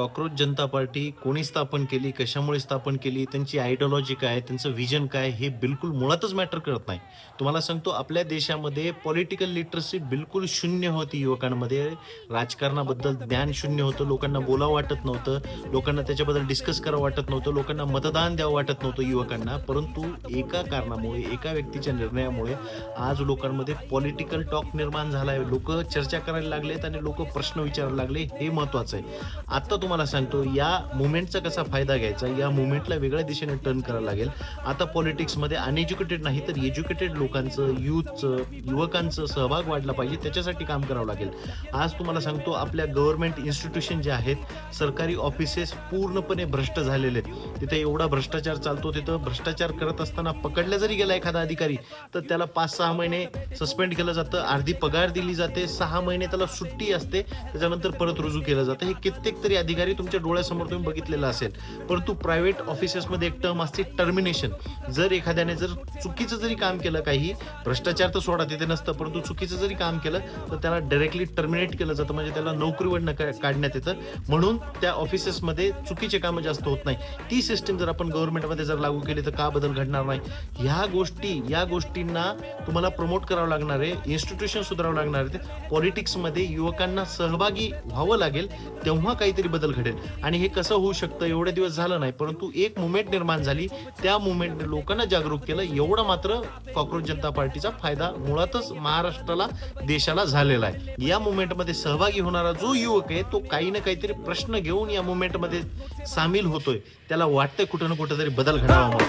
Cockroach जनता party कोणी स्थापन केली, कशामुळे स्थापन केली, त्यांची आयडिओलॉजी काय, त्यांचं व्हिजन काय, हे बिलकुल मुळातच मॅटर करत नाही. तुम्हाला सांगतो आपल्या देशामध्ये पॉलिटिकल लिटरसी बिलकुल शून्य होती युवकांमध्ये. राजकारणाबद्दल ज्ञान शून्य होतं. लोकांना बोलावं वाटत नव्हतं. लोकांना त्याच्याबद्दल डिस्कस करावं वाटत नव्हतं. लोकांना मतदान द्यावं वाटत नव्हतं युवकांना. परंतु एका कारणामुळे, एका व्यक्तीच्या निर्णयामुळे आज लोकांमध्ये पॉलिटिकल टॉक निर्माण झाला आहे. लोकं चर्चा करायला लागलेत आणि लोकं प्रश्न विचारायला लागले. हे महत्त्वाचं आहे. आता तुम्हाला सांगतो या मुव्हमेंटचा कसा फायदा घ्यायचा, या मुव्हमेंटला वेगळ्या दिशेने टर्न करायला लागेल. आता पॉलिटिक्समध्ये अनएज्युकेटेड नाही तर एज्युकेटेड लोकांचं, युथचं, युवकांचं सहभाग वाढला पाहिजे. त्याच्यासाठी काम करावं लागेल. आज तुम्हाला सांगतो आपल्या गव्हर्नमेंट इन्स्टिट्यूशन जे आहेत, सरकारी ऑफिसेस पूर्णपणे भ्रष्ट झालेले आहेत. तिथे एवढा भ्रष्टाचार चालतो. तिथं भ्रष्टाचार करत असताना पकडला जरी गेला एखादा अधिकारी, तर त्याला 5-6 महिने सस्पेंड केलं जातं. अर्धी पगार दिली जाते. 6 महिने त्याला सुट्टी असते. त्याच्यानंतर परत रुजू केलं जातं. हे कित्येक तरी अधिकारी तुमच्या डोळ्यासमोर तुम्ही बघितलेलं असेल. परंतु प्रायव्हेट ऑफिसेसमध्ये एक टर्म असते टर्मिनेशन. जर एखाद्याने जर चुकीचं जरी काम केलं, काही भ्रष्टाचार तर सोडा तिथे नसतं, परंतु चुकीचं जरी काम केलं तर त्याला डायरेक्टली टर्मिनेट केलं जातं. म्हणजे त्याला नोकरीवरनं काढण्यात येतं. म्हणून त्या ऑफिसेसमध्ये चुकीचे कामं जास्त होत नाही. ती सिस्टीम जर आपण गव्हर्नमेंटमध्ये जर लागू केली तर का बदल घडणार नाही? या गोष्टींना तुम्हाला प्रमोट करावं लागणार आहे. इन्स्टिट्यूशन सुधारावं लागणार आहे. पॉलिटिक्समध्ये युवकांना सहभागी व्हावं लागेल, तेव्हा काहीतरी बदल घडेल. आणि हे कसं होऊ शकतं? एवढे दिवस झालं नाही, परंतु एक मुवमेंट निर्माण झाली. त्या मुवमेंटने लोकांना जागरूक केलं. एवढा मात्र कॉकरोच जनता पार्टीचा फायदा मुळातच महाराष्ट्राला, देशाला झालेला आहे. या मुवमेंटमध्ये सहभागी होणारा जो युवक आहे, तो काही ना काहीतरी प्रश्न घेऊन या मुवमेंटमध्ये सामील होतोय. त्याला वाटतंय कुठं ना कुठं तरी बदल घडावा म्हणून.